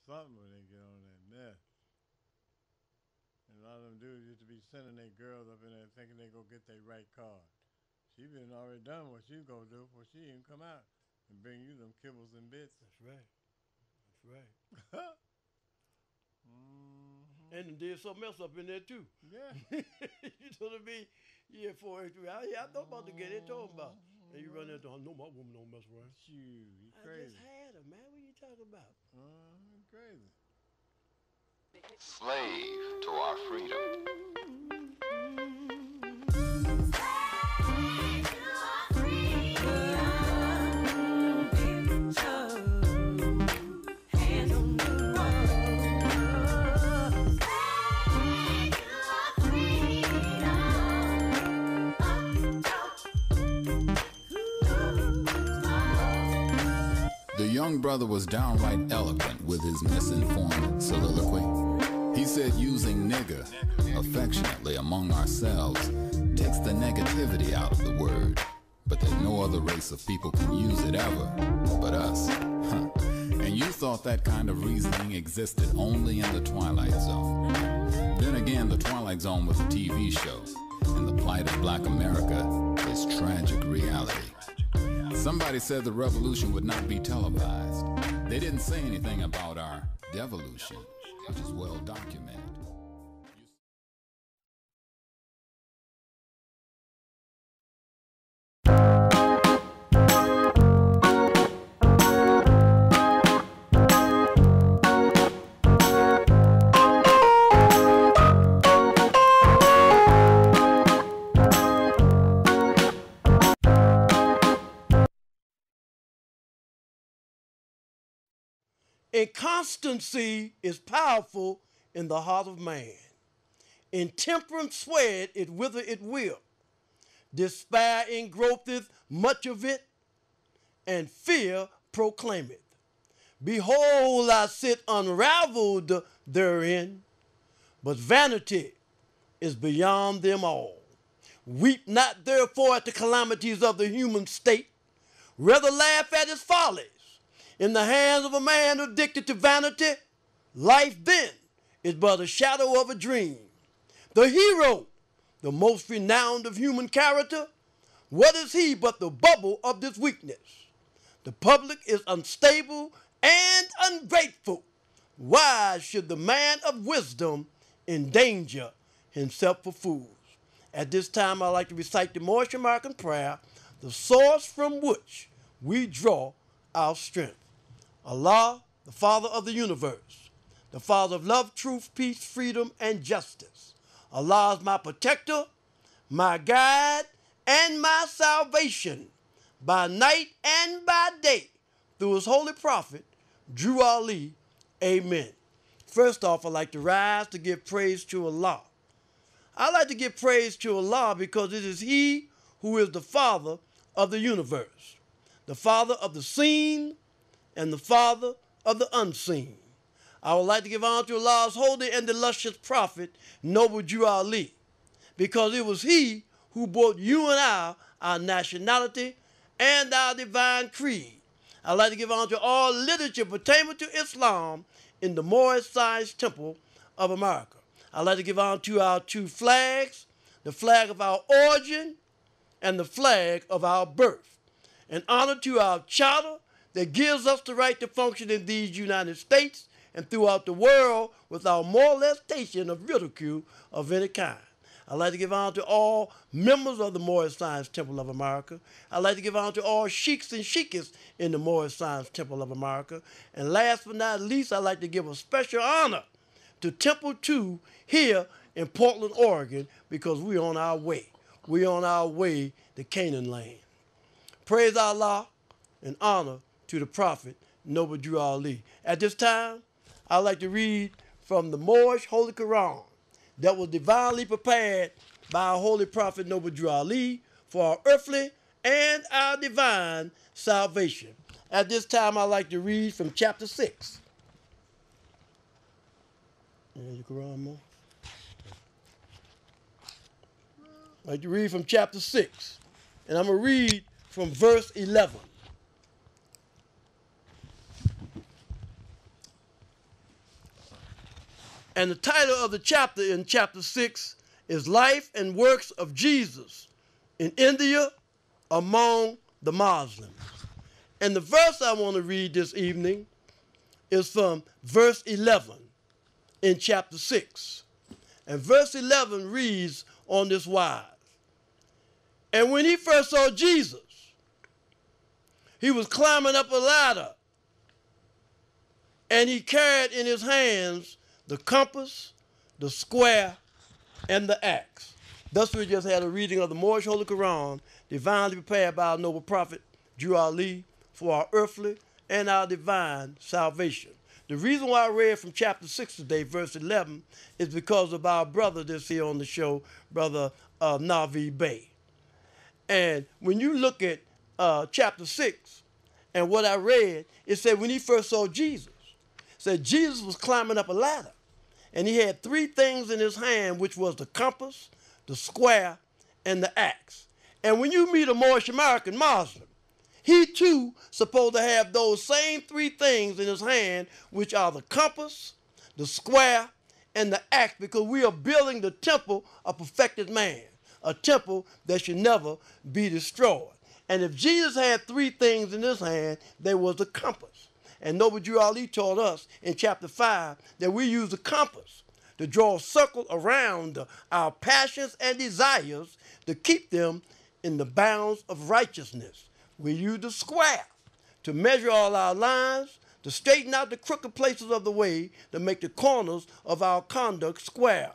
something when they get on that meth. And a lot of them dudes used to be sending their girls up in there thinking they go get their right card. She been already done what you go do before she even come out and bring you them kibbles and bits. That's right. That's right. Mm-hmm. And did something else up in there too. Yeah. You know what I mean? Yeah, 483. I know about to get it. Told about. And you run into her. No, my woman don't mess around. Shoot, you I crazy. just had her, man. What are you talking about? Crazy. Slave to our freedom. The young brother was downright eloquent with his misinformed soliloquy. He said using nigger affectionately among ourselves takes the negativity out of the word, but that no other race of people can use it ever but us. And you thought that kind of reasoning existed only in the Twilight Zone. Then again, the Twilight Zone was a TV show, and the plight of Black America is tragic reality. Somebody said the revolution would not be televised. They didn't say anything about our devolution, which is well documented. Inconstancy is powerful in the heart of man. Intemperance sweat it whither it will. Despair engrowtheth much of it, and fear proclaimeth. Behold, I sit unraveled therein, but vanity is beyond them all. Weep not therefore at the calamities of the human state, rather laugh at its follies. In the hands of a man addicted to vanity, life then is but a shadow of a dream. The hero, the most renowned of human character, what is he but the bubble of this weakness? The public is unstable and ungrateful. Why should the man of wisdom endanger himself for fools? At this time, I'd like to recite the Moorish American prayer, the source from which we draw our strength. Allah, the Father of the universe, the Father of love, truth, peace, freedom, and justice. Allah is my protector, my guide, and my salvation by night and by day through his holy prophet, Drew Ali. Amen. First off, I'd like to rise to give praise to Allah. I like to give praise to Allah because it is He who is the Father of the universe, the Father of the seen, and the Father of the unseen. I would like to give honor to Allah's holy and illustrious prophet, Noble Drew Ali, because it was he who brought you and I our nationality and our divine creed. I'd like to give honor to all literature pertaining to Islam in the Moorish Science Temple of America. I'd like to give honor to our two flags, the flag of our origin and the flag of our birth. And honor to our charter that gives us the right to function in these United States and throughout the world without molestation of ridicule of any kind. I'd like to give honor to all members of the Moorish Science Temple of America. I'd like to give honor to all sheiks and sheikahs in the Moorish Science Temple of America. And last but not least, I'd like to give a special honor to Temple 2 here in Portland, Oregon, because we're on our way. We're on our way to Canaan land. Praise Allah and honor to the Prophet, Noble Drew Ali. At this time, I'd like to read from the Moorish Holy Quran that was divinely prepared by our Holy Prophet, Noble Drew Ali, for our earthly and our divine salvation. At this time, I'd like to read from chapter 6. The Quran more. I'd like to read from chapter 6, and I'm going to read from verse 11. And the title of the chapter in chapter 6 is Life and Works of Jesus in India Among the Muslims. And the verse I want to read this evening is from verse 11 in chapter 6. And verse 11 reads on this wise. And when he first saw Jesus, he was climbing up a ladder, and he carried in his hands the compass, the square, and the axe. Thus we just had a reading of the Moorish Holy Quran, divinely prepared by our noble prophet, Drew Ali, for our earthly and our divine salvation. The reason why I read from chapter 6 today, verse 11, is because of our brother that's here on the show, Brother Lynch-Bey. And when you look at chapter 6 and what I read, it said when he first saw Jesus, it said Jesus was climbing up a ladder, and he had three things in his hand, which was the compass, the square, and the axe. And when you meet a Moorish American Muslim, he too supposed to have those same three things in his hand, which are the compass, the square, and the axe, because we are building the temple of perfected man, a temple that should never be destroyed. And if Jesus had three things in his hand, there was the compass. And Noble Drew Ali taught us in chapter 5 that we use the compass to draw a circle around our passions and desires to keep them in the bounds of righteousness. We use the square to measure all our lines, to straighten out the crooked places of the way, to make the corners of our conduct square.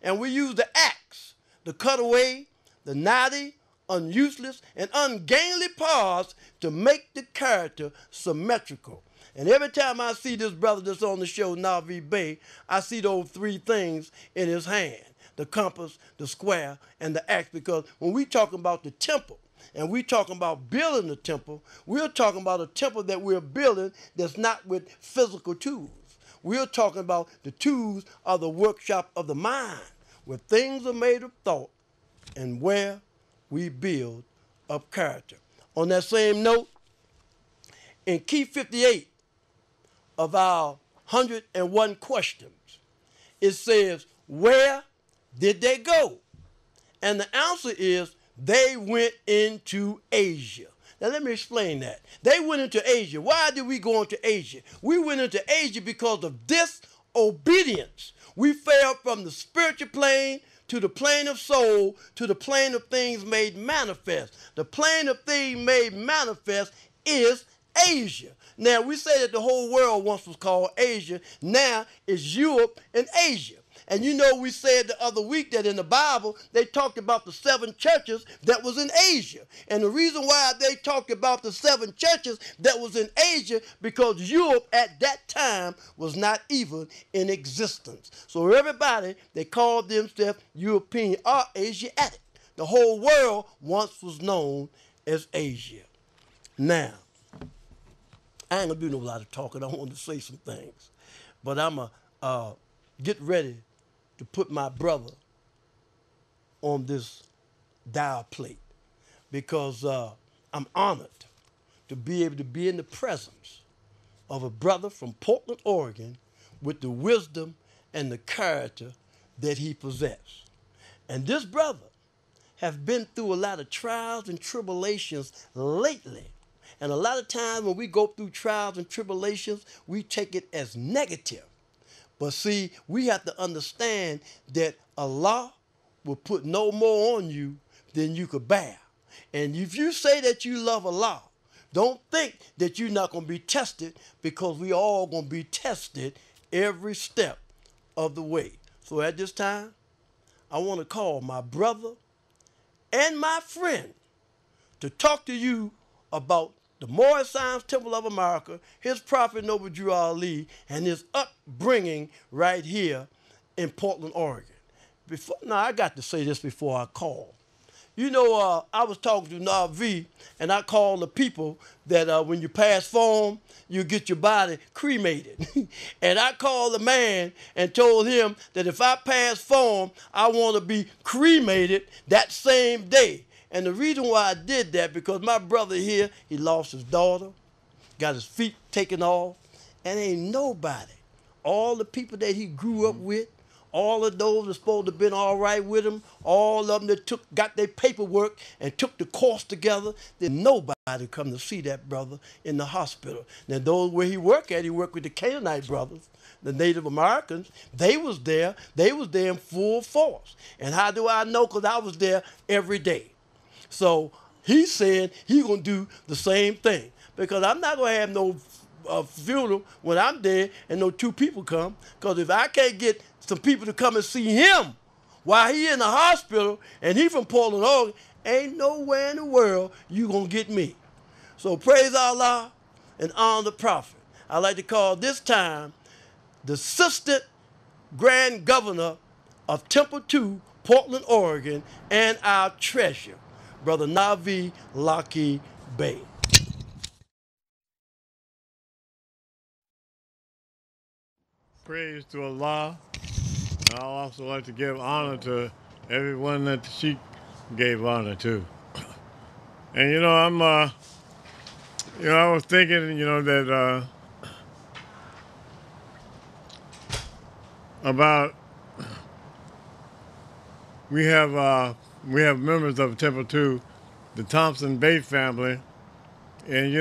And we use the axe to cut away the knotty, unuseless, and ungainly parts to make the character symmetrical. And every time I see this brother that's on the show, Lynch-Bey, I see those three things in his hand, the compass, the square, and the axe, because when we talking about the temple, and we're talking about building the temple, we're talking about a temple that we're building that's not with physical tools. We're talking about the tools of the workshop of the mind, where things are made of thought and where we build up character. On that same note, in key 58 of our 101 questions, it says, where did they go? And the answer is, they went into Asia. Now let me explain that. They went into Asia. Why did we go into Asia? We went into Asia because of disobedience. We fell from the spiritual plane to the plane of soul to the plane of things made manifest. The plane of things made manifest is Asia. Now we say that the whole world once was called Asia. Now it's Europe and Asia. And you know, we said the other week that in the Bible, they talked about the 7 churches that was in Asia. And the reason why they talked about the 7 churches that was in Asia, because Europe at that time was not even in existence. So everybody, they called themselves European or Asiatic. The whole world once was known as Asia. Now, I ain't gonna do no lot of talking. I want to say some things. But I'm going to get ready to put my brother on this dial plate, because I'm honored to be able to be in the presence of a brother from Portland, Oregon, with the wisdom and the character that he possessed. And this brother has been through a lot of trials and tribulations lately. And a lot of times when we go through trials and tribulations, we take it as negative. But see, we have to understand that Allah will put no more on you than you could bear. And if you say that you love Allah, don't think that you're not going to be tested, because we all going to be tested every step of the way. So at this time, I want to call my brother and my friend to talk to you about the Moorish Science Temple of America, his prophet Noble Drew Ali, and his upbringing right here in Portland, Oregon. Now, I got to say this before I call. You know, I was talking to Navi, and I called the people that when you pass form, you get your body cremated. And I called the man and told him that if I pass form, I want to be cremated that same day. And the reason why I did that, because my brother here, he lost his daughter, got his feet taken off, and ain't nobody, all the people that he grew up with, all of those that supposed to have been all right with him, all of them that got their paperwork and took the course together, then nobody come to see that brother in the hospital. Now those where he worked with the Canaanite brothers, the Native Americans. They was there in full force. And how do I know? Because I was there every day. So he said he gonna do the same thing, because I'm not gonna have no funeral when I'm dead and no two people come. Because if I can't get some people to come and see him while he in the hospital and he from Portland, Oregon, ain't nowhere in the world you gonna get me. So praise Allah and honor the Prophet. I like to call this time the Assistant Grand Governor of Temple 2, Portland, Oregon, and our treasurer, Brother Navi Lynch-Bey. Praise to Allah. I'd also like to give honor to everyone that the Sheikh gave honor to. And I was thinking, that about we have members of Temple 2, the Thompson-Bey family, and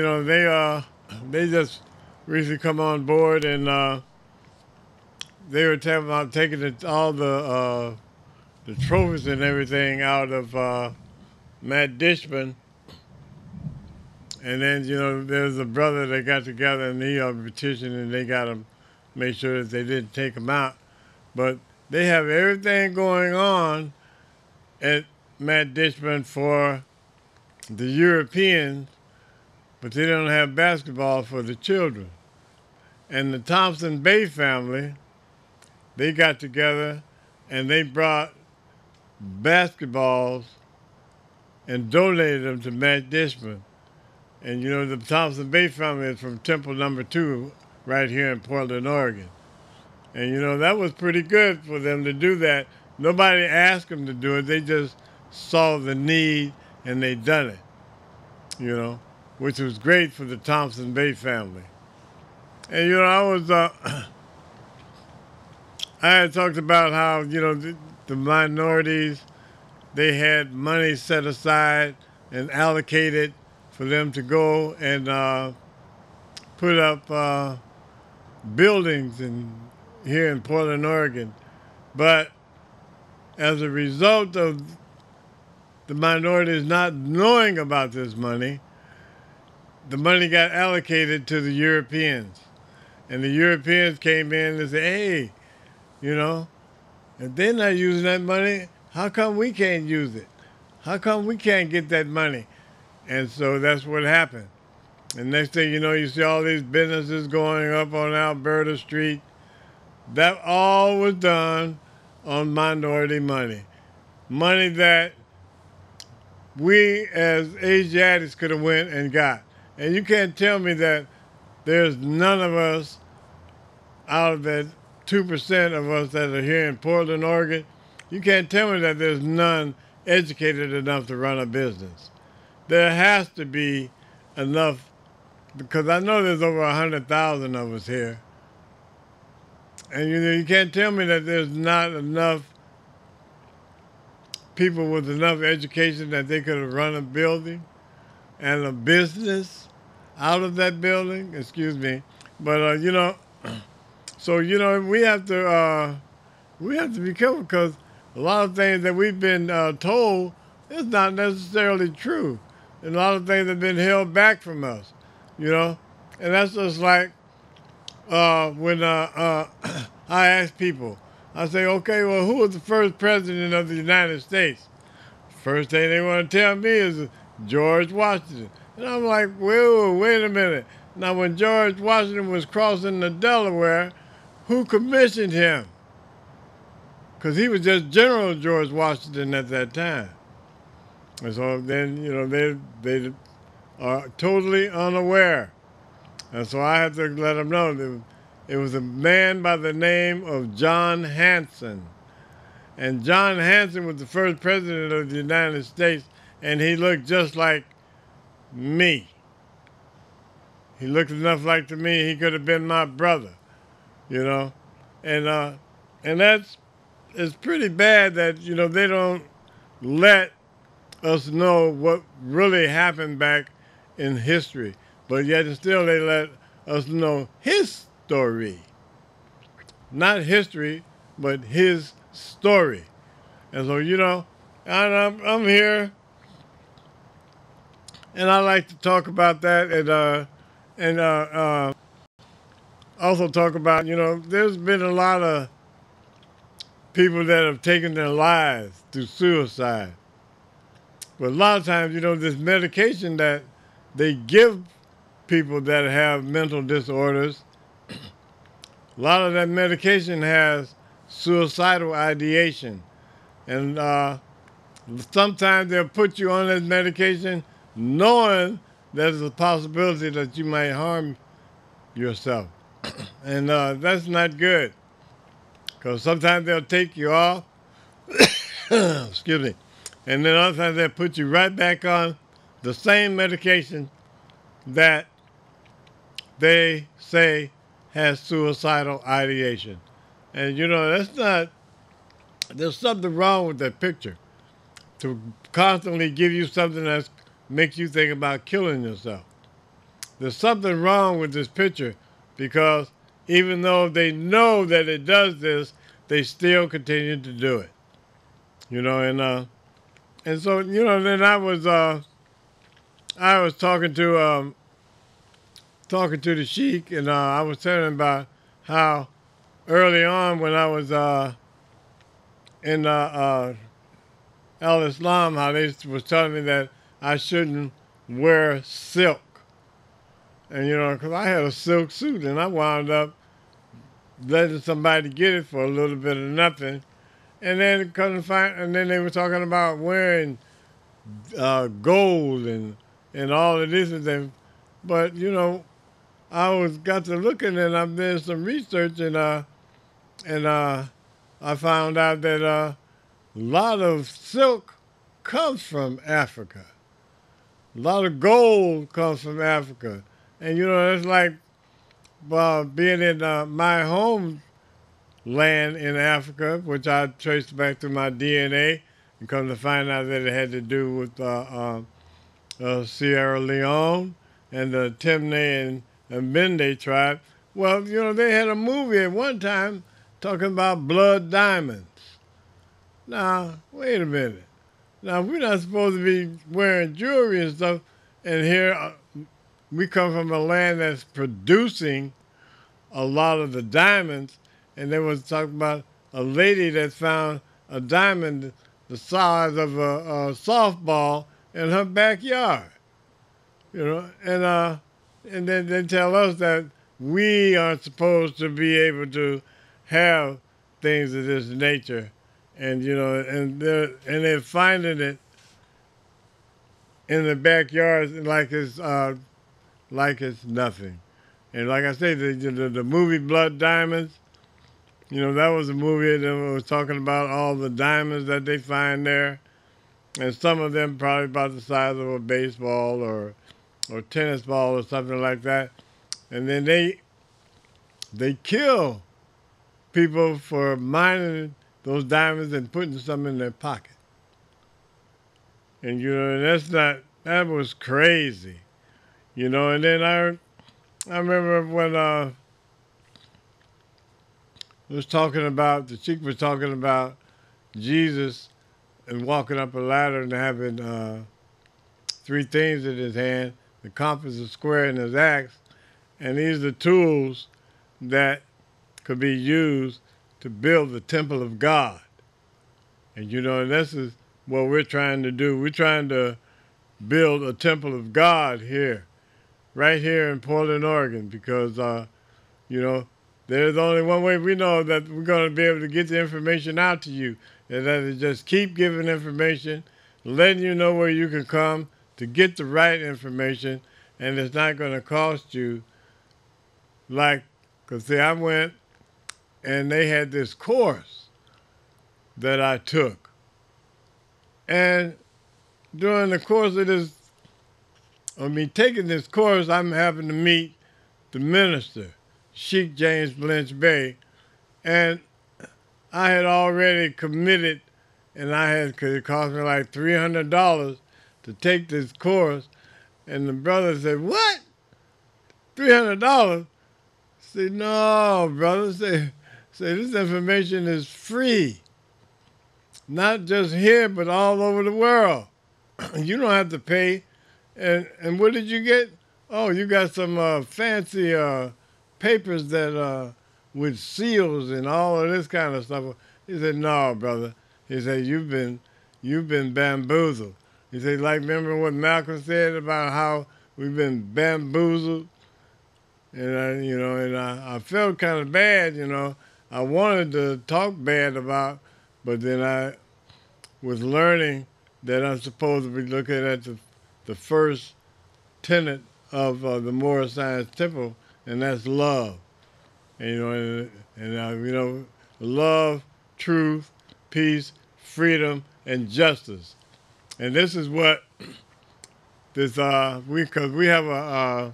they just recently come on board, and they were talking about taking all the trophies and everything out of Matt Dishman. And then, there's a brother that got together and he petitioned, and they got to make sure that they didn't take them out. But they have everything going on at Matt Dishman for the Europeans, but they don't have basketball for the children. And the Thompson-Bey family, they got together and they brought basketballs and donated them to Matt Dishman. And the Thompson-Bey family is from Temple number 2 right here in Portland, Oregon. And that was pretty good for them to do that. Nobody asked them to do it. They just saw the need and they done it, which was great for the Thompson-Bey family. And, I had talked about how, the minorities, they had money set aside and allocated for them to go and put up buildings here in Portland, Oregon. But as a result of the minorities not knowing about this money, the money got allocated to the Europeans. And the Europeans came in and said, hey, if they're not using that money, how come we can't use it? How come we can't get that money? And so that's what happened. And next thing you know, you see all these businesses going up on Alberta Street. That all was done on minority money. Money that we as Asiatics could have went and got. And you can't tell me that there's none of us out of that 2% of us that are here in Portland, Oregon. You can't tell me that there's none educated enough to run a business. There has to be enough, because I know there's over 100,000 of us here. And you can't tell me that there's not enough people with enough education that they could have run a building and a business out of that building. Excuse me. But, so, we have to be careful, because a lot of things that we've been told is not necessarily true. And a lot of things have been held back from us, And that's just like when I ask people, I say, okay, well, who was the first president of the United States? First thing they want to tell me is George Washington. And I'm like, wait a minute. Now, when George Washington was crossing the Delaware, who commissioned him? Because he was just General George Washington at that time. And so then, they are totally unaware. And so I had to let them know that it was a man by the name of John Hanson. And John Hanson was the first president of the United States, and he looked just like me. He looked enough like to me, he could have been my brother, And that's it's pretty bad that, you know, they don't let us know what really happened back in history. But yet and still they let us know his story. Not history, but his story. And so, you know, and I'm here, and I like to talk about that, and also talk about, you know, there's been a lot of people that have taken their lives through suicide. But a lot of times, you know, this medication that they give people that have mental disorders, a lot of that medication has suicidal ideation. And sometimes they'll put you on that medication knowing there's a possibility that you might harm yourself. And that's not good, because sometimes they'll take you off, excuse me, and then other times they'll put you right back on the same medication that they say has suicidal ideation. And you know, that's not, there's something wrong with that picture, to constantly give you something that makes you think about killing yourself. There's something wrong with this picture, because even though they know that it does this, they still continue to do it. You know, and so, you know, then I was talking to the sheik, and I was telling him about how early on when I was in Al Islam, how they was telling me that I shouldn't wear silk. And, you know, because I had a silk suit, and I wound up letting somebody get it for a little bit of nothing. And then couldn't find, and then they were talking about wearing gold and all of this and that. But, you know, got to looking, and I did some research, and I found out that a lot of silk comes from Africa. A lot of gold comes from Africa. And, you know, it's like being in my homeland in Africa, which I traced back to my DNA, and come to find out that it had to do with Sierra Leone and the Temne and Bende tribe. Well, you know, they had a movie at one time talking about blood diamonds. Now, wait a minute. Now, we're not supposed to be wearing jewelry and stuff, and here we come from a land that's producing a lot of the diamonds, and they was talking about a lady that found a diamond the size of a softball in her backyard. You know, and then they tell us that we aren't supposed to be able to have things of this nature, and you know, and they're finding it in the backyard like it's nothing. And like I say, the movie Blood Diamonds, you know, that was a movie that was talking about all the diamonds that they find there, and some of them probably about the size of a baseball or tennis ball or something like that. And then they kill people for mining those diamonds and putting some in their pocket. And you know, that was crazy. You know, and then I remember when the chick was talking about Jesus and walking up a ladder and having three things in his hand, the compass, the square, and his axe. And these are the tools that could be used to build the temple of God. And you know, this is what we're trying to do. We're trying to build a temple of God here, right here in Portland, Oregon, because, you know, there's only one way we know that we're going to be able to get the information out to you, and that is just keep giving information, letting you know where you can come to get the right information, and it's not going to cost you. Like, because see, I went and they had this course that I took. And during the course of me taking this course, I'm having to meet the minister, Sheikh James Lynch-Bey. And I had already committed, and cause it cost me like $300 to take this course. And the brother said, "What? $300?" I said, "No, brother. Say this information is free, not just here, but all over the world. You don't have to pay." And what did you get? Oh, you got some fancy papers that with seals and all of this kind of stuff. He said, "No, brother." He said, you've been bamboozled." He said, like, remember what Malcolm said about how we've been bamboozled? And I felt kind of bad, I wanted to talk bad about, but then I was learning that I'm supposed to be looking at the first tenet of the Moral Science Temple, and that's love. And love, truth, peace, freedom, and justice. And this is what because we have a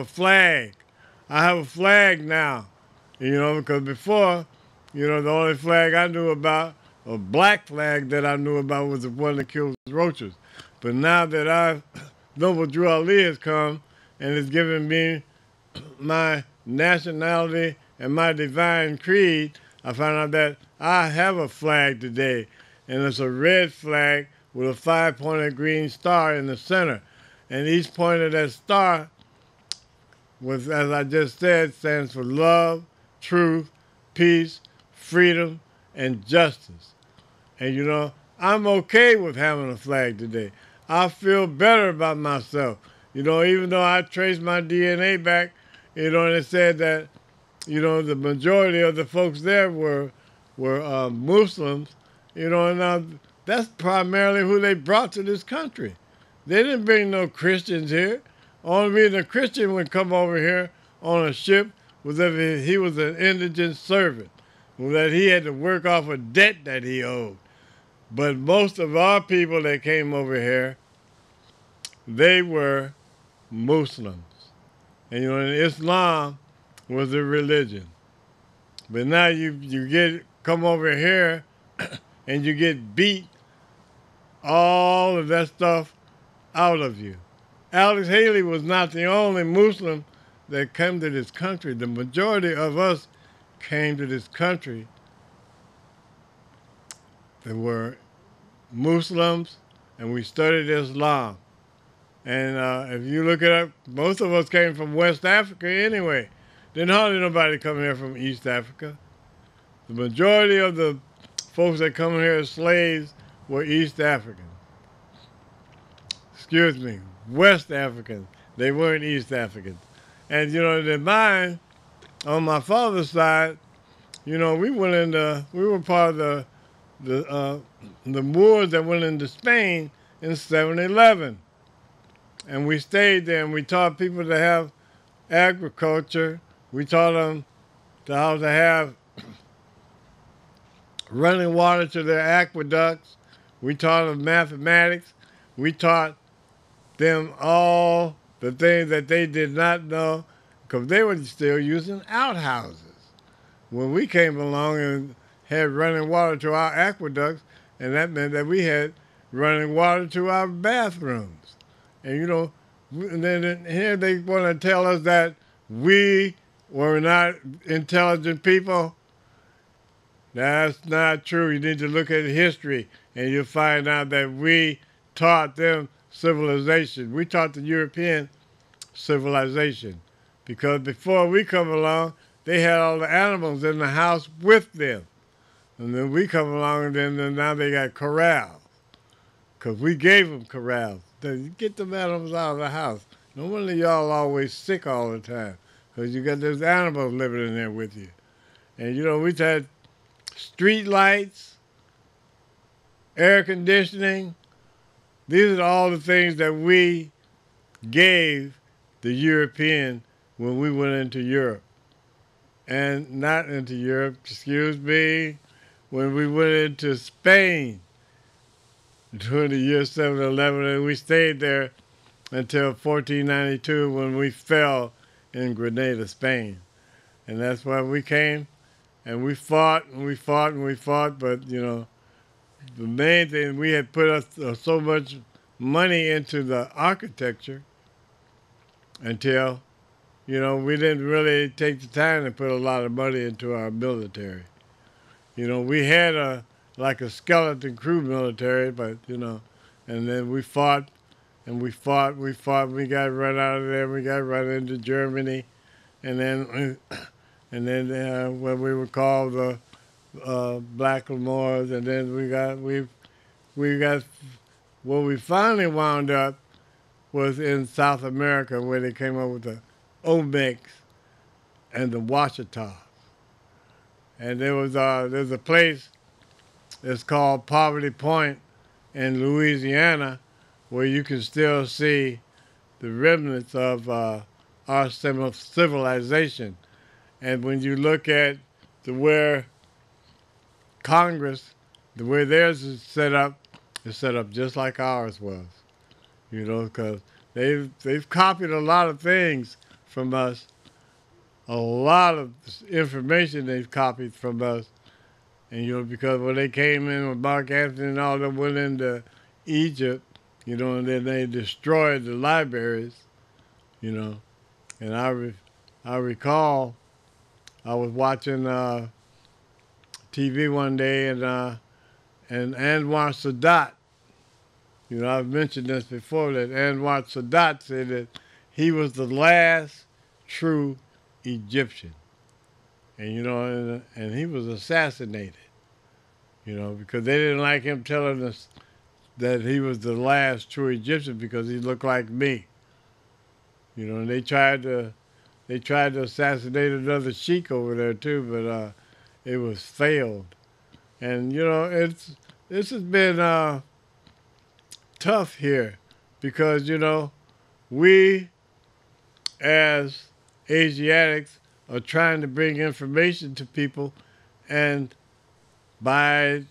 flag. I have a flag now, because before, the only flag I knew about, a black flag that I knew about, was the one that kills roaches. But now that Noble Drew Ali has come and has given me my nationality and my divine creed, I found out that I have a flag today, and it's a red flag with a 5-pointed green star in the center. And each point of that star, as I just said, stands for love, truth, peace, freedom, and justice. And I'm okay with having a flag today. I feel better about myself. Even though I traced my DNA back, and it said that, the majority of the folks there were Muslims, and now that's primarily who they brought to this country. They didn't bring no Christians here. Only reason a Christian would come over here on a ship was if he was an indigent servant, or that he had to work off a debt that he owed. But most of our people that came over here, they were Muslims. And Islam was a religion. But now you come over here and you get beat all of that stuff out of you. Alex Haley was not the only Muslim that came to this country. The majority of us came to this country that were Muslims, and we studied Islam. And if you look it up, most of us came from West Africa anyway. Didn't hardly nobody come here from East Africa. The majority of the folks that come here as slaves were East Africans. Excuse me, West Africans. They weren't East Africans. And, in mine, on my father's side, we were part of the Moors that went into Spain in 711. And we stayed there, and we taught people to have agriculture. We taught them how to have running water to their aqueducts. We taught them mathematics. We taught them all the things that they did not know, because they were still using outhouses. When we came along and had running water to our aqueducts, and that meant that we had running water to our bathrooms. And, and then here they want to tell us that we were not intelligent people. That's not true. You need to look at history, and you'll find out that we taught them civilization. We taught the European civilization, because before we come along, they had all the animals in the house with them. And then we come along, and then now they got corrals, because we gave them corrals. Get them animals out of the house. No wonder y'all always sick all the time, because you got those animals living in there with you. And, we had street lights, air conditioning. These are all the things that we gave the European when we went into Europe. And not into Europe, excuse me, when we went into Spain during the year 711, and we stayed there until 1492 when we fell in Grenada, Spain. And that's why we came and we fought and we fought and we fought, but you know, the main thing, we had put so much money into the architecture until, you know, we didn't really take the time to put a lot of money into our military. You know, we had like a skeleton crew military, but you know, and then we fought and we fought, we got run out of there, we got run into Germany, and then when we were called the Black Lemurs, and then we got where we finally wound up was in South America, where they came up with the Olmecs and the Washita. And there's a place that's called Poverty Point in Louisiana, where you can still see the remnants of our civilization. And when you look at where Congress, the way theirs is set up just like ours was. You know, because they've copied a lot of things from us. A lot of information they've copied from us. And, you know, because when they came in with Mark Anthony and all them went into Egypt, you know, and then they destroyed the libraries, you know. And I recall I was watching TV one day, and Anwar Sadat, you know, I've mentioned this before, that Anwar Sadat said that he was the last true Egyptian. And, you know, and he was assassinated, you know, because they didn't like him telling us that he was the last true Egyptian because he looked like me. You know, and they tried to assassinate another sheik over there too, but it was failed. And, you know, this has been tough here because, you know, we as Asiatics are trying to bring information to people, and by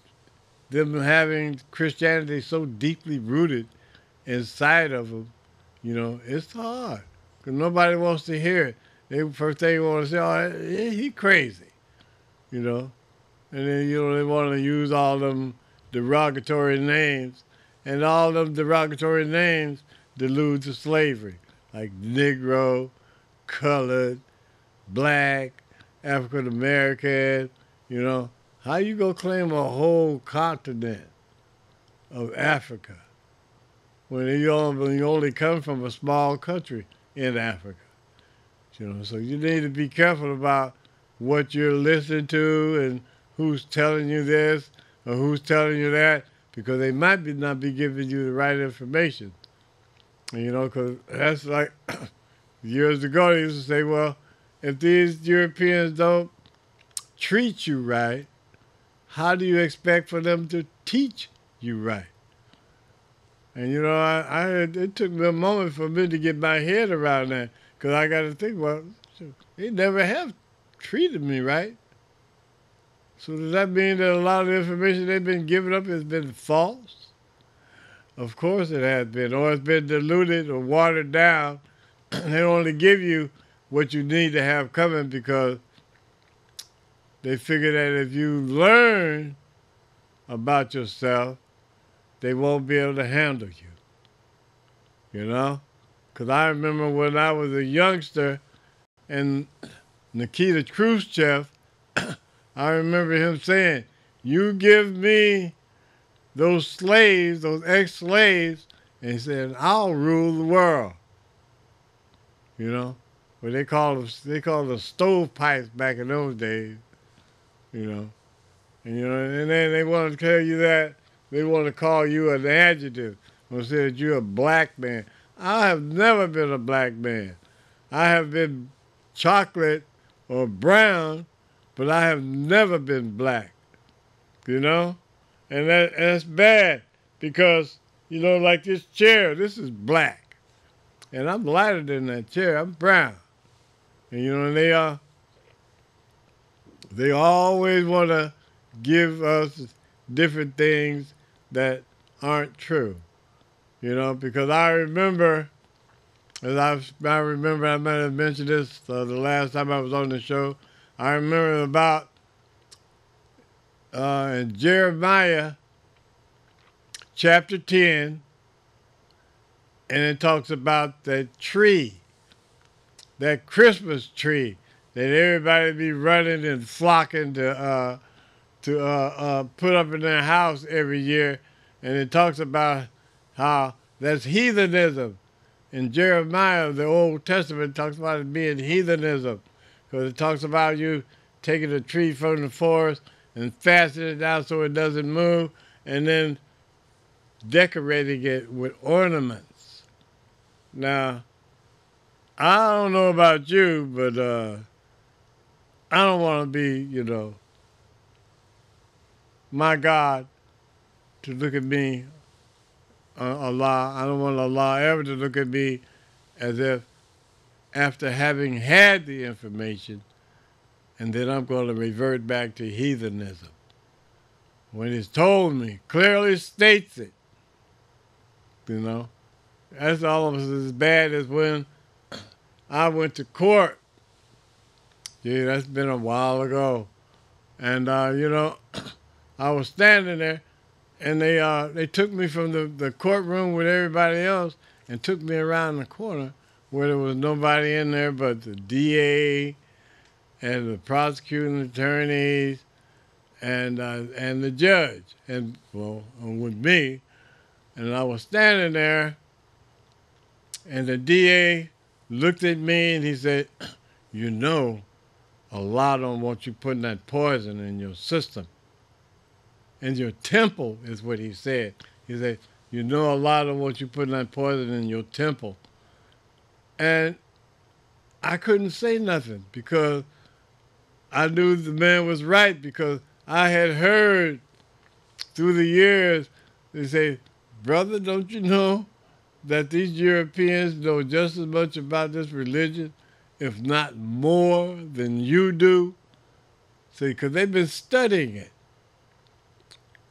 them having Christianity so deeply rooted inside of them, you know, it's hard because nobody wants to hear it. First thing they want to say, oh, he crazy, you know. And then, you know, they want to use all them derogatory names, and all them derogatory names delude to slavery, like Negro, colored, black, African American, you know. How you gonna claim a whole continent of Africa when you only come from a small country in Africa? You know, so you need to be careful about what you're listening to and who's telling you this or who's telling you that, because they might not be giving you the right information. And, you know, because that's like years ago they used to say, well, if these Europeans don't treat you right, how do you expect for them to teach you right? And, you know, it took me a moment for me to get my head around that, because I got to think, well, they never have treated me right. So does that mean that a lot of the information they've been giving up has been false? Of course it has been, or it's been diluted or watered down. They only give you what you need to have coming because they figure that if you learn about yourself, they won't be able to handle you. You know? Because I remember when I was a youngster and Nikita Khrushchev, I remember him saying, you give me those slaves, those ex-slaves, and he said, I'll rule the world. You know? Well, they called them stovepipes back in those days. You know? And, you know, and then they want to tell you that, they want to call you an adjective and say that you're a black man. I have never been a black man. I have been chocolate or brown, but I have never been black, you know? And that's bad because, you know, like this chair, this is black. And I'm lighter than that chair. I'm brown. And, you know, they always want to give us different things that aren't true, you know, because I remember, I might have mentioned this the last time I was on the show, I remember about in Jeremiah chapter 10, and it talks about that tree, that Christmas tree that everybody be running and flocking to put up in their house every year. And it talks about how that's heathenism. In Jeremiah, the Old Testament talks about it being heathenism, because it talks about you taking a tree from the forest and fastening it down so it doesn't move, and then decorating it with ornaments. Now, I don't know about you, but I don't want to be, my God to look at me, Allah. I don't want Allah ever to look at me as if after having had the information, and then I'm going to revert back to heathenism. When it's told me, clearly states it, That's almost as bad as when I went to court. Yeah, that's been a while ago. And, I was standing there, and they took me from the courtroom with everybody else and took me around the corner where there was nobody in there but the DA and the prosecuting attorneys and the judge, and with me. And I was standing there, and the DA looked at me and he said, Allah don't want you putting that poison in your system. In your temple is what he said. He said, Allah don't want you putting that poison in your temple. And I couldn't say nothing because I knew the man was right, because I had heard through the years, they say, brother, don't you know that these Europeans know just as much about this religion, if not more, than you do? See, because they've been studying it.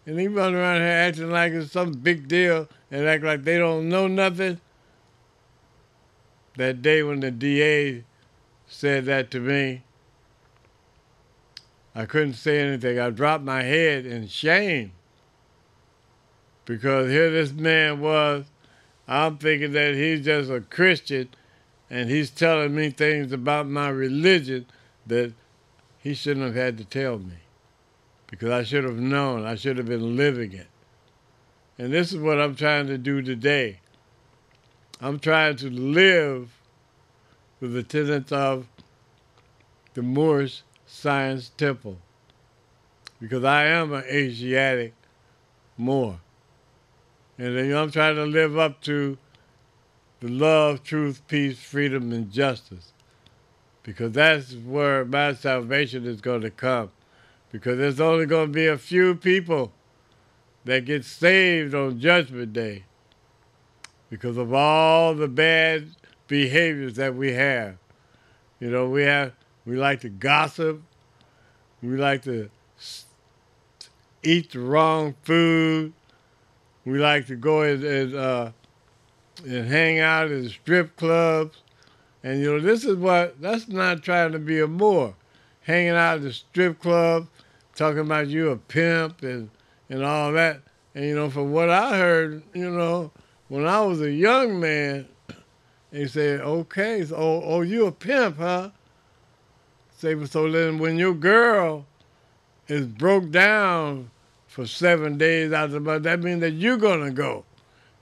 And he run around here acting like it's some big deal and act like they don't know nothing. That day when the DA said that to me, I couldn't say anything. I dropped my head in shame, because here this man was, I'm thinking that he's just a Christian and he's telling me things about my religion that he shouldn't have had to tell me, because I should have known. I should have been living it. And this is what I'm trying to do today. I'm trying to live with the tenets of the Moorish Science Temple, because I am an Asiatic Moor. And I'm trying to live up to the love, truth, peace, freedom, and justice, because that's where my salvation is going to come. Because there's only going to be a few people that get saved on Judgment Day because of all the bad behaviors that we have. We like to gossip. We like to eat the wrong food. We like to go and hang out in strip clubs. And, that's not trying to be a Moor. Hanging out in the strip club, talking about you a pimp and all that. And, from what I heard, when I was a young man, they said, okay, so, you a pimp, huh? Say, so then when your girl is broke down for 7 days out of the month, that means that you're going to go.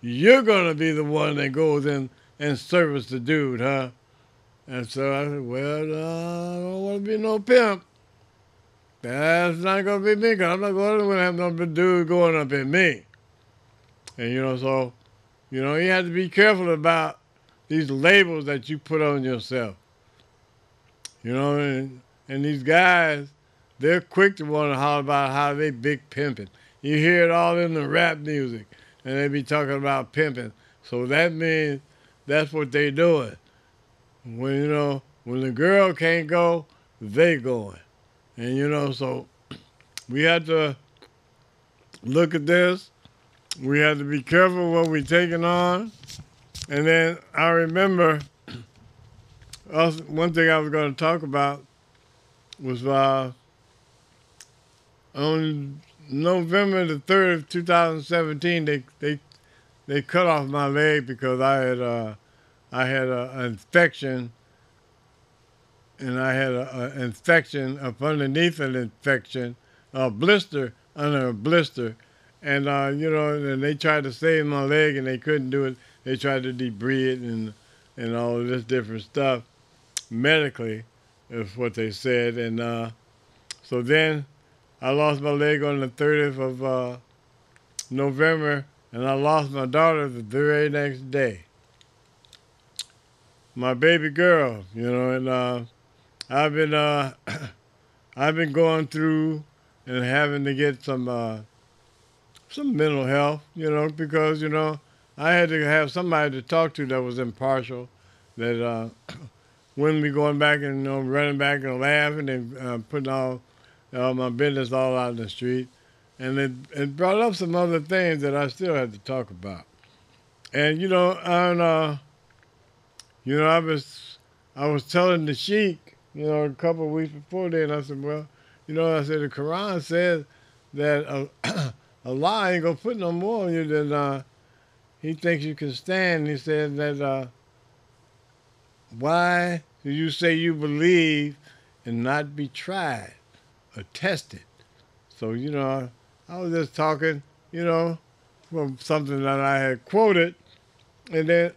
You're going to be the one that goes in and service the dude, huh? And so I said, well, I don't want to be no pimp. That's not going to be me, because I'm not going to have no dude going up in me. And, so, you have to be careful about these labels that you put on yourself. And these guys, they're quick to want to holler about how they big pimping. You hear it all in the rap music, and they be talking about pimping. So that means that's what they doing. When, when the girl can't go, they going. And, so we have to look at this. We have to be careful what we're taking on. And then I remember one thing I was going to talk about was on November the 3rd of 2017, they cut off my leg because I had an infection, and I had an infection up underneath an infection, a blister under a blister, and and they tried to save my leg and they couldn't do it. They tried to debris it and all of this different stuff medically, is what they said, and so then I lost my leg on the 30th of November, and I lost my daughter the very next day. My baby girl, and I've been I've been going through and having to get some mental health, because I had to have somebody to talk to that was impartial, that wouldn't be going back and running back and laughing and putting all my business all out in the street. And it brought up some other things that I still had to talk about. And I was telling the sheik, a couple of weeks before then, I said, well, I said the Quran says that Allah ain't gonna put no more on you than He thinks you can stand. He said that why do you say you believe and not be tried or tested? So I was just talking, from something that I had quoted, and then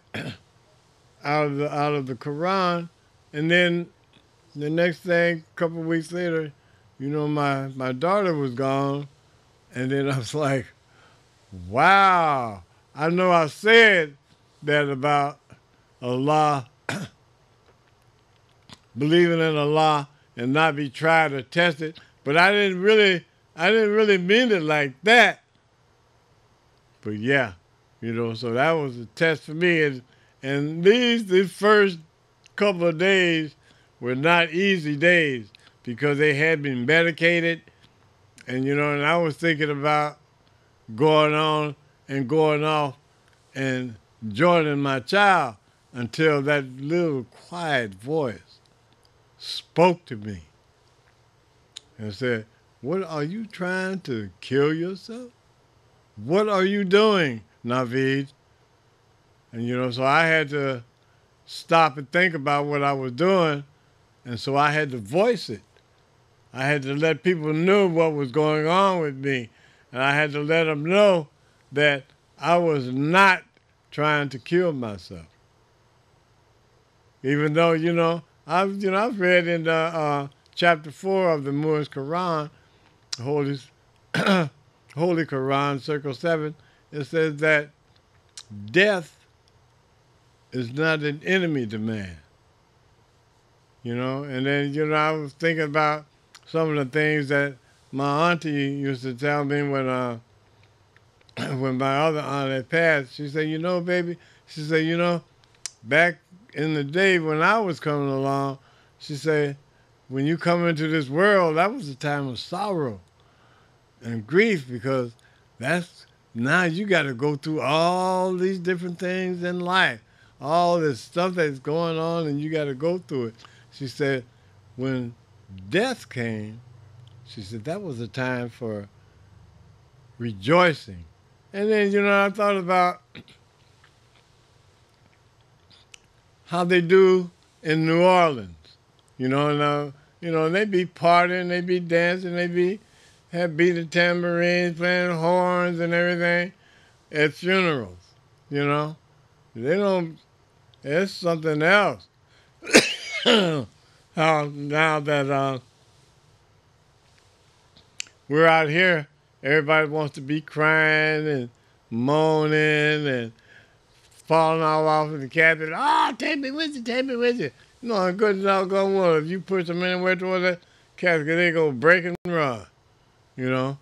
out of the Quran, and then the next thing, a couple of weeks later, my daughter was gone, and then I was like, wow, I know I said that about Allah, believing in Allah and not be tried or tested, but I didn't really mean it like that. But yeah, so that was a test for me, and these first couple of days were not easy days because they had been medicated, and and I was thinking about going on and going off and joining my child until that little quiet voice spoke to me and said, what are you trying to kill yourself? What are you doing, Naveed? And so I had to stop and think about what I was doing, and so I had to voice it. I had to let people know what was going on with me, and I had to let them know that I was not trying to kill myself. Even though, I've read in chapter 4 of the Moorish Quran, Holy Quran, Circle 7, it says that death is not an enemy to man. And then, I was thinking about some of the things that my auntie used to tell me when when my other aunt had passed. She said, baby, she said, back in the day when I was coming along, she said, when you come into this world, that was a time of sorrow and grief, because now you got to go through all these different things in life, all this stuff that's going on, and you got to go through it. She said, when death came, she said that was a time for rejoicing. And then, I thought about how they do in New Orleans, and they be partying, they be dancing, they be beating tambourines, playing horns and everything at funerals, They don't, it's something else. How now that we're out here, everybody wants to be crying and moaning and falling all off of the cabin. Oh, take me with you, take me with you. Good enough, go if you push them anywhere towards that casket, they go break and run. And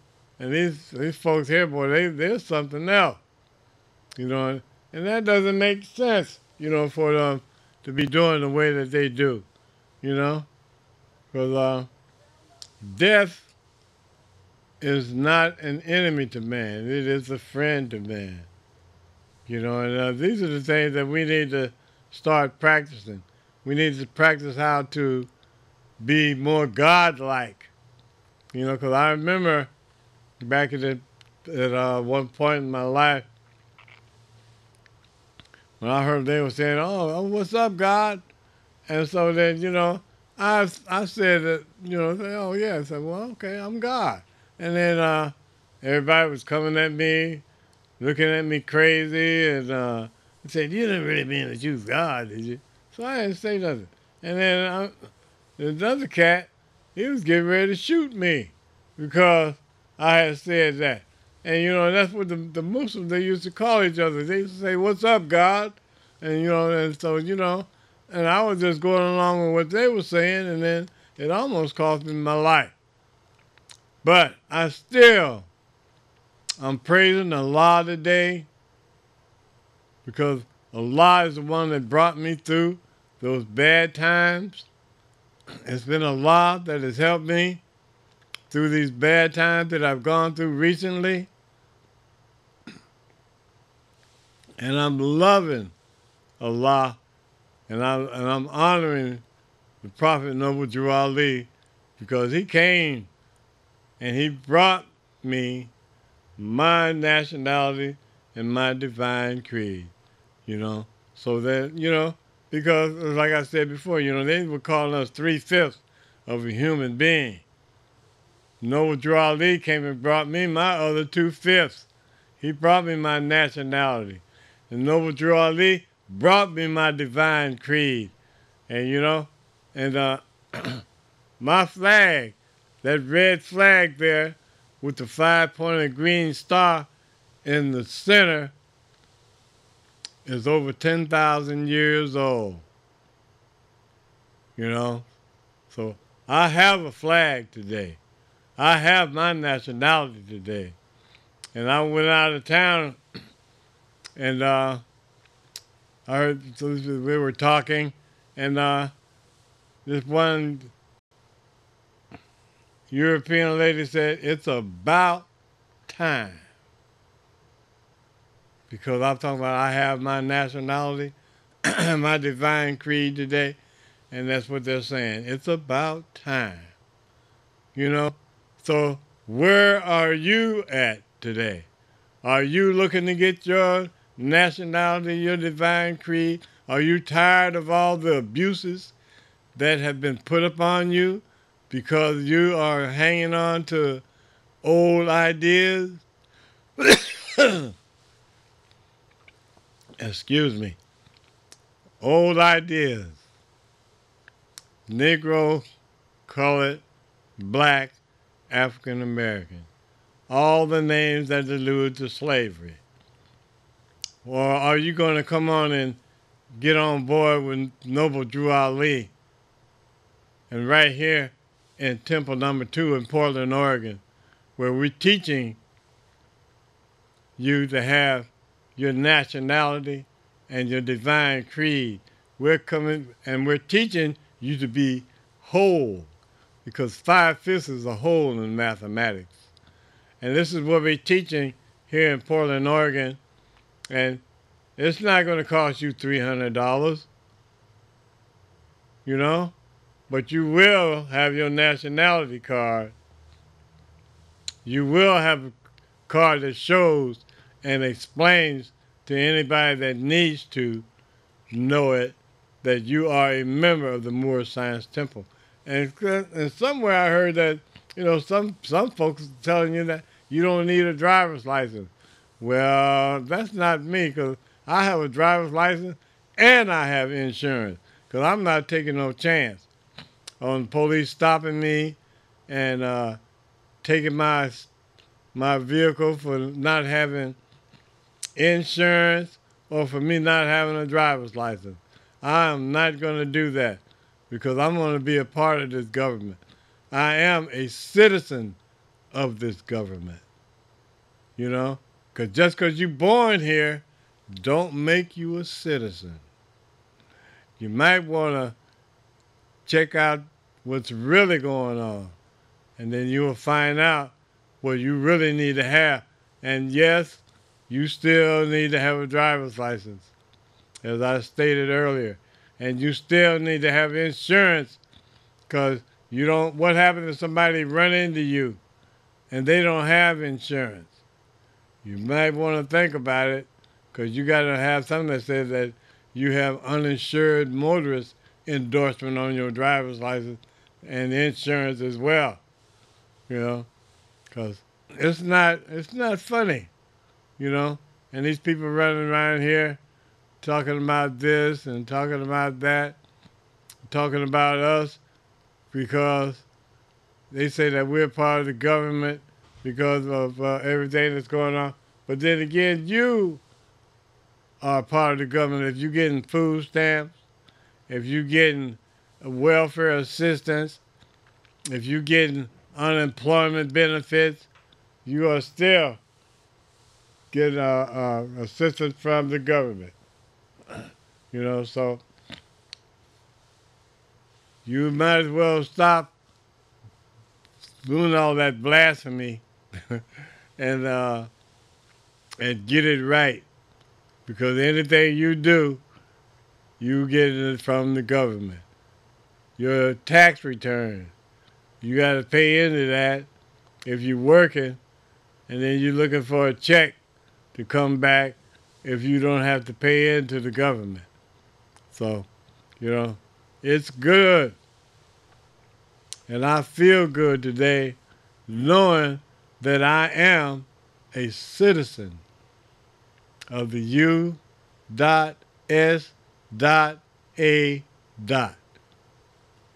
these folks here, boy, they're something else. And that doesn't make sense, for them to be doing the way that they do, because death is not an enemy to man. It is a friend to man. And these are the things that we need to start practicing. We need to practice how to be more God-like. You know, because I remember back at one point in my life when I heard they were saying, "Oh, what's up, God?" And so then, I said that, say, "Oh yeah." I said, "Well, okay, I'm God." And then everybody was coming at me, looking at me crazy, and said, "You didn't really mean that you was God, did you?" So I didn't say nothing. And then another cat, he was getting ready to shoot me because I had said that. And that's what the Muslims, they used to call each other. They used to say, "What's up, God?" And and so and I was just going along with what they were saying, and then it almost cost me my life. But I'm praising Allah today because Allah is the one that brought me through those bad times. It's been Allah that has helped me through these bad times that I've gone through recently. And I'm loving Allah, and I'm honoring the Prophet Noble Drew Ali because he came and he brought me my nationality and my divine creed, So that, because like I said before, they were calling us 3/5 of a human being. Noble Drew Ali came and brought me my other 2/5. He brought me my nationality. And Noble Drew Ali brought me my divine creed. And, and my flag, that red flag there with the 5-pointed green star in the center, is over 10,000 years old. So I have a flag today. I have my nationality today. And I went out of town and I heard we were talking, and this one European lady said, "It's about time." Because I'm talking about I have my nationality, my divine creed today, and that's what they're saying. It's about time. So where are you at today? Are you looking to get your nationality, your divine creed? Are you tired of all the abuses that have been put upon you because you are hanging on to old ideas? Excuse me. Old ideas. Negro, colored, black, African American. All the names that allude to slavery. Or are you going to come on and get on board with Noble Drew Ali? And right here in Temple Number 2 in Portland, Oregon, where we're teaching you to have your nationality and your divine creed. We're coming and we're teaching you to be whole, because 5/5 is a whole in mathematics. And this is what we're teaching here in Portland, Oregon. And it's not going to cost you $300, but you will have your nationality card. You will have a card that shows and explains to anybody that needs to know it that you are a member of the Moore Science Temple. And somewhere I heard that, some folks are telling you that you don't need a driver's license. Well, that's not me, because I have a driver's license and I have insurance, because I'm not taking no chance on police stopping me and taking my vehicle for not having insurance or for me not having a driver's license. I am not going to do that, because I'm going to be a part of this government. I am a citizen of this government, because just because you're born here don't make you a citizen. You might want to check out what's really going on, and then you will find out what you really need to have. And yes, you still need to have a driver's license, as I stated earlier. And you still need to have insurance, because You don't. What happens if somebody run into you and they don't have insurance? You might want to think about it, because you got to have something that says that you have uninsured motorist endorsement on your driver's license and insurance as well. You know, because it's not funny. You know, and these people running around here talking about this and talking about that, talking about us because they say that we're part of the government because of everything that's going on. But then again, you are part of the government if you're getting food stamps, if you're getting welfare assistance, if you're getting unemployment benefits, you are still getting assistance from the government. You know, so you might as well stop doing all that blasphemy and get it right. Because anything you do, you get it from the government. Your tax return, you got to pay into that if you're working, and then you're looking for a check to come back if you don't have to pay into the government. So, you know, it's good. And I feel good today knowing that I am a citizen of the U.S.A.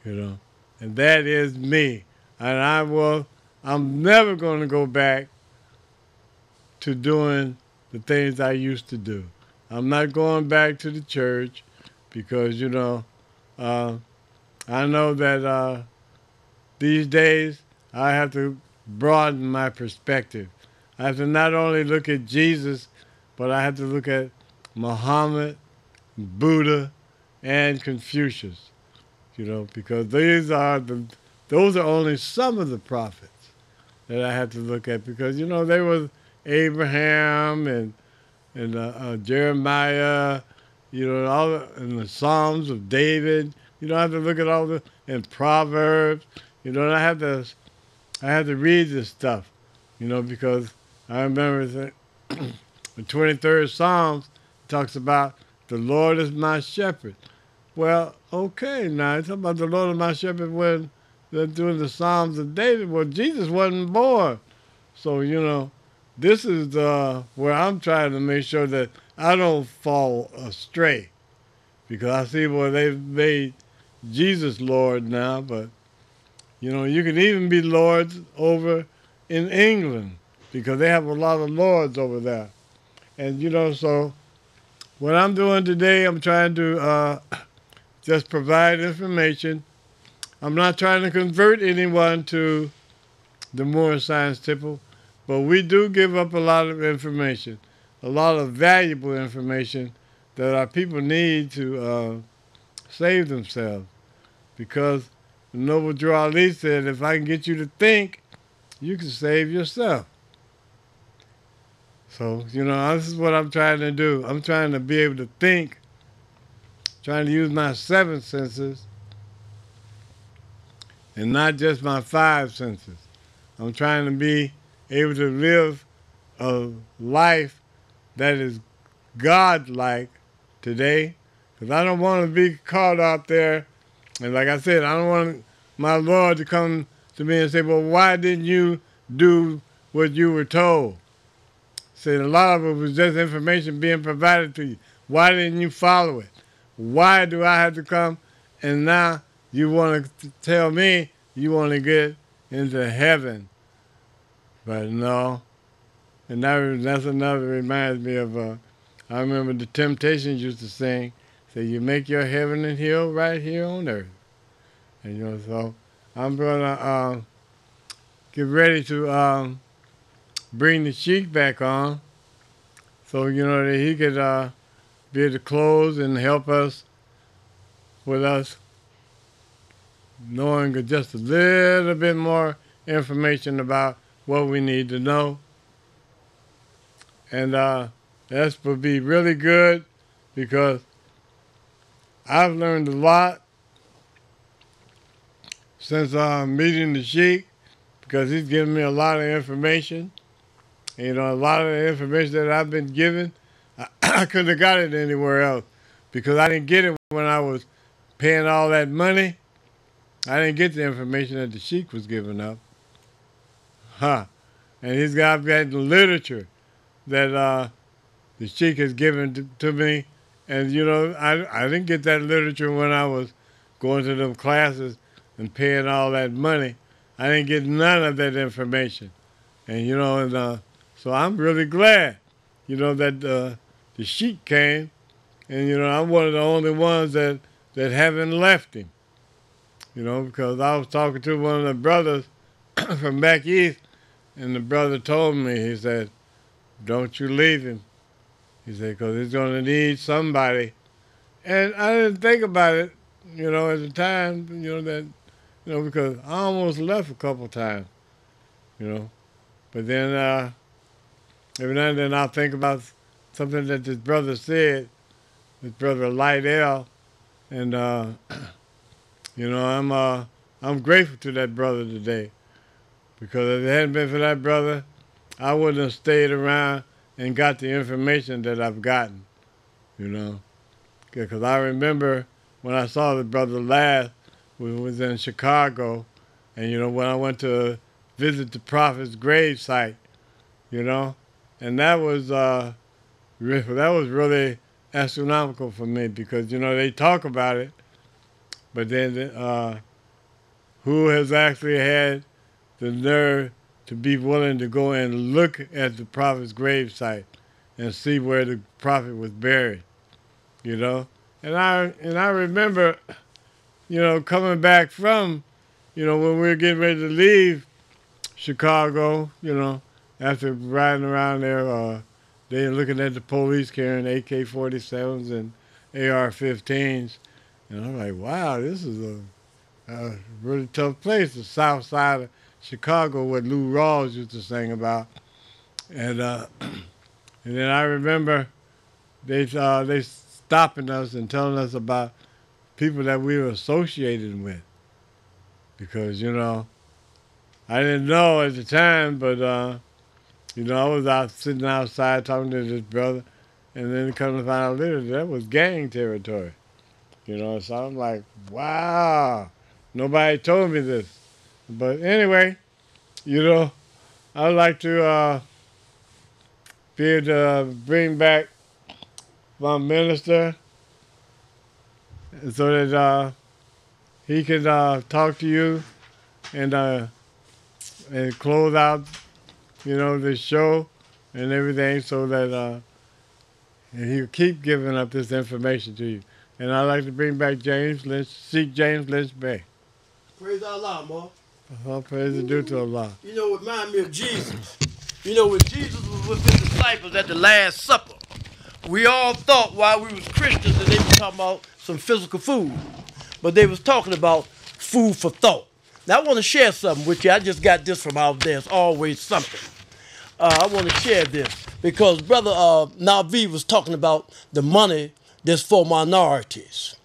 You know, and that is me. And I'm never going to go back to doing the things I used to do. I'm not going back to the church because, you know, I know that these days I have to broaden my perspective. I have to not only look at Jesus, but I have to look at Muhammad, Buddha, and Confucius. You know, because those are only some of the prophets that I have to look at, because, you know, there was Abraham and Jeremiah, you know, and the Psalms of David. You don't have to look at all the, and Proverbs. You know, I have to read this stuff, you know, because I remember the 23rd Psalms talks about the Lord is my shepherd. Well, okay, now it's about the Lord is my shepherd when they're doing the Psalms of David. Well, Jesus wasn't born. So, you know, this is where I'm trying to make sure that I don't fall astray, because I see where they've made Jesus Lord now, but, you know, you can even be lords over in England because they have a lot of lords over there. And, you know, so what I'm doing today, I'm trying to just provide information. I'm not trying to convert anyone to the Moore Science Temple, but we do give up a lot of information, a lot of valuable information that our people need to save themselves. Because the Noble Drew Ali said, if I can get you to think, you can save yourself. So, you know, this is what I'm trying to do. I'm trying to be able to think, trying to use my 7 senses and not just my 5 senses. I'm trying to be able to live a life that is God-like today, because I don't want to be caught out there. And like I said, I don't want my Lord to come to me and say, well, why didn't you do what you were told? See, a lot of it was just information being provided to you. Why didn't you follow it? Why do I have to come and now you want to tell me you want to get into heaven? But no. And that's another reminds me of, I remember the Temptations used to sing, say, you make your heaven and hell right here on earth. And, you know, so I'm going to get ready to bring the Sheik back on so, you know, that he could be able to close and help us with us knowing just a little bit more information about what we need to know. And that would be really good, because I've learned a lot since meeting the Sheik, because he's given me a lot of information. You know, a lot of the information that I've been given, I couldn't have got it anywhere else because I didn't get it when I was paying all that money. I didn't get the information that the Sheik was giving up. And he's got the literature that the Sheik has given to me. And, you know, I didn't get that literature when I was going to them classes and paying all that money. I didn't get none of that information. And, you know, and so I'm really glad, you know, that the Sheik came. And, you know, I'm one of the only ones that haven't left him. You know, because I was talking to one of the brothers from back east, and the brother told me, he said, don't you leave him. He said, because he's going to need somebody. And I didn't think about it, you know, at the time, you know, that, you know, because I almost left a couple times, you know. But then every now and then I'll think about something that this brother said, this brother Lydell, and, you know, I'm grateful to that brother today, because if it hadn't been for that brother, I wouldn't have stayed around and got the information that I've gotten, you know. Because I remember when I saw the brother last, we was in Chicago, and, you know, when I went to visit the prophet's grave site, you know, and that was really astronomical for me because, you know, they talk about it, but then who has actually had the nerve to be willing to go and look at the prophet's grave site and see where the prophet was buried, you know? And I remember, you know, coming back from, you know, when we were getting ready to leave Chicago, you know, after riding around there, they were looking at the police carrying AK-47s and AR-15s. And I'm like, wow, this is a really tough place, the south side of Chicago, what Lou Rawls used to sing about. And and then I remember they stopping us and telling us about people that we were associated with. Because, you know, I didn't know at the time, but, you know, I was out sitting outside talking to this brother, and then come to find out later that was gang territory. You know, so I'm like, wow, nobody told me this. But anyway, you know, I'd like to be able to bring back my minister so that he can talk to you and close out, you know, the show and everything so that he'll keep giving up this information to you. And I'd like to bring back James Lynch, Sheik James Lynch-Bey. Praise Allah, Ma. All praise is due to Allah. You know, it reminds me of Jesus. You know, when Jesus was with his disciples at the Last Supper, we all thought while we was Christians that they were talking about some physical food. But they was talking about food for thought. Now, I want to share something with you. I just got this from out there. It's always something. I want to share this because Brother Navi was talking about the money that's for minorities.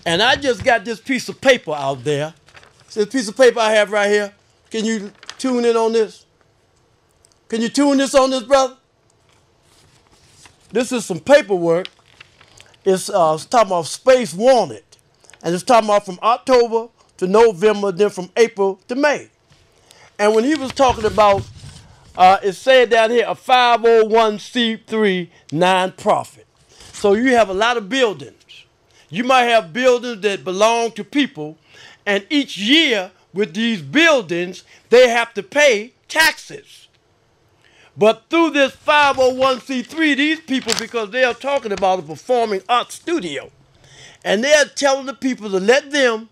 And I just got this piece of paper out there. This piece of paper I have right here. Can you tune in on this? Can you tune this on this, brother? This is some paperwork. It's talking about Space Wanted. And it's talking about from October to November, then from April to May. And when he was talking about, it said down here, a 501c3 nonprofit. So you have a lot of buildings. You might have buildings that belong to people, and each year with these buildings, they have to pay taxes. But through this 501c3, these people, because they are talking about a performing arts studio, and they are telling the people to let them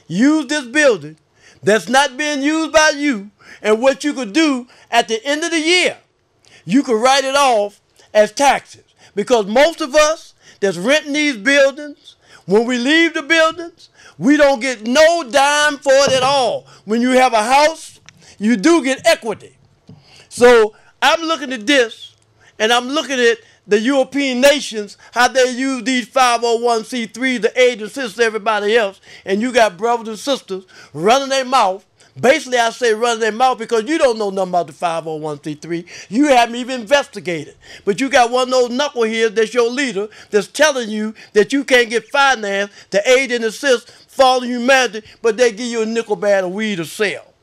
use this building that's not being used by you, and what you could do at the end of the year, you could write it off as taxes. Because most of us that's renting these buildings, when we leave the buildings, we don't get no dime for it at all. When you have a house, you do get equity. So I'm looking at this, And I'm looking at the European nations, how they use these 501c3s to aid and assist everybody else. And you got brothers and sisters running their mouth. Basically, I say running their mouth because you don't know nothing about the 501c3. You haven't even investigated. But you got one of those knuckleheads that's your leader that's telling you that you can't get finance to aid and assist fallen humanity, but they give you a nickel bag of weed to sell.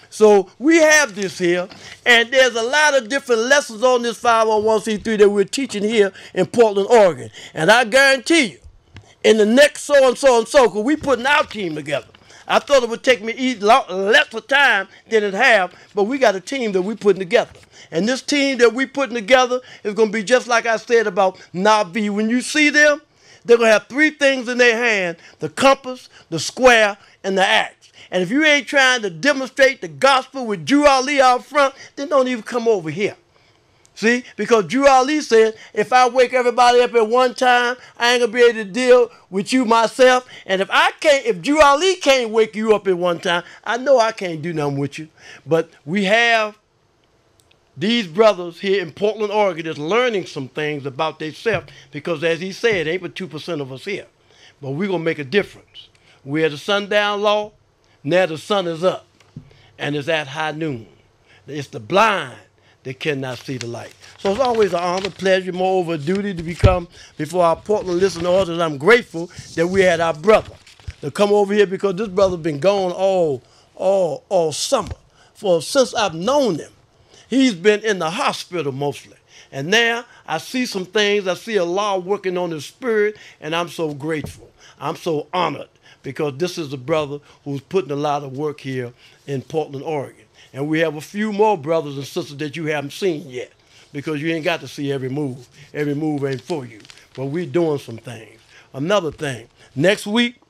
So we have this here, and there's a lot of different lessons on this 501c3 that we're teaching here in Portland, Oregon. And I guarantee you, in the next so-and-so, because we putting our team together. I thought it would take me less of time than it have, but we got a team that we putting together. And this team that we putting together is going to be just like I said about Navi. When you see them, they're going to have three things in their hand: the compass, the square, and the axe. And if you ain't trying to demonstrate the gospel with Drew Ali out front, then don't even come over here. See, because Drew Ali said, if I wake everybody up at one time, I ain't gonna be able to deal with you myself. And if Drew Ali can't wake you up at one time, I know I can't do nothing with you. But we have these brothers here in Portland, Oregon that's learning some things about themselves, because as he said, ain't but 2% of us here. But we're gonna make a difference. We're at the sundown law, now the sun is up, and it's at high noon. It's the blind that cannot see the light. So it's always an honor, pleasure, moreover a duty to become before our Portland listening audience. I'm grateful that we had our brother to come over here, because this brother's been gone all summer. Since I've known him, he's been in the hospital mostly. And now I see some things. I see Allah working on his spirit, and I'm so grateful. I'm so honored, because this is a brother who's putting a lot of work here in Portland, Oregon. And we have a few more brothers and sisters that you haven't seen yet, because you ain't got to see every move. Every move ain't for you. But we're doing some things. Another thing, next week,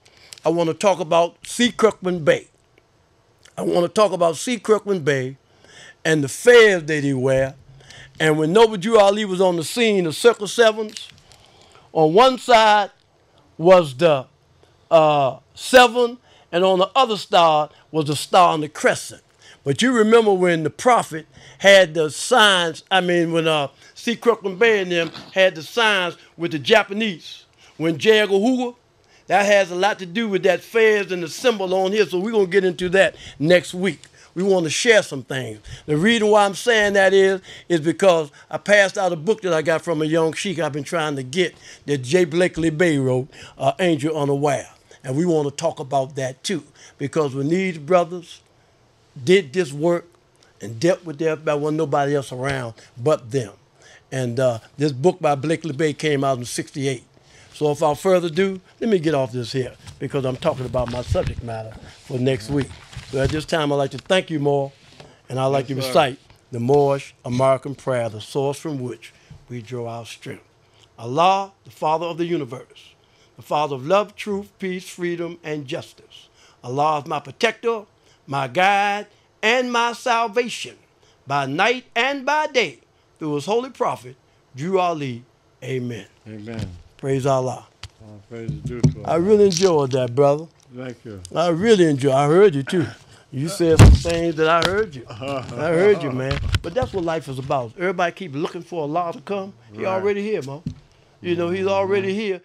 I want to talk about C. Kirkman Bey. I want to talk about C. Kirkman Bey and the fez that he wear. And when Noble Drew Ali was on the scene, the Circle Sevens, on one side was the 7, and on the other star was the star and the crescent. But you remember when the prophet had the signs, when C. Kirkman Bey and them had the signs with the Japanese, when J. Edgar Hoover, that has a lot to do with that fez and the symbol on here, so we're going to get into that next week. We want to share some things. The reason why I'm saying that is because I passed out a book that I got from a young sheik I've been trying to get, that J. Blakely Bey wrote, Angel Unaware. And we want to talk about that too, because when these brothers did this work and dealt with their, there wasn't nobody else around but them. And this book by Blakely Bey came out in '68. So without further ado, let me get off this here, because I'm talking about my subject matter for next week. So at this time, I'd like to thank you, Moore, and I'd like to recite the Moorish American prayer, the source from which we draw our strength. Allah, the Father of the universe, the Father of love, truth, peace, freedom, and justice. Allah is my protector, my guide, and my salvation, by night and by day, through his holy prophet, Drew Ali. Amen. Amen. Praise Allah. Praise is due to Allah. I really enjoyed that, brother. Thank you. I really enjoyed. I heard you too. You said some things that I heard you. I heard you, man. But that's what life is about. Everybody keep looking for Allah to come. He already here, man. You know, he's already here.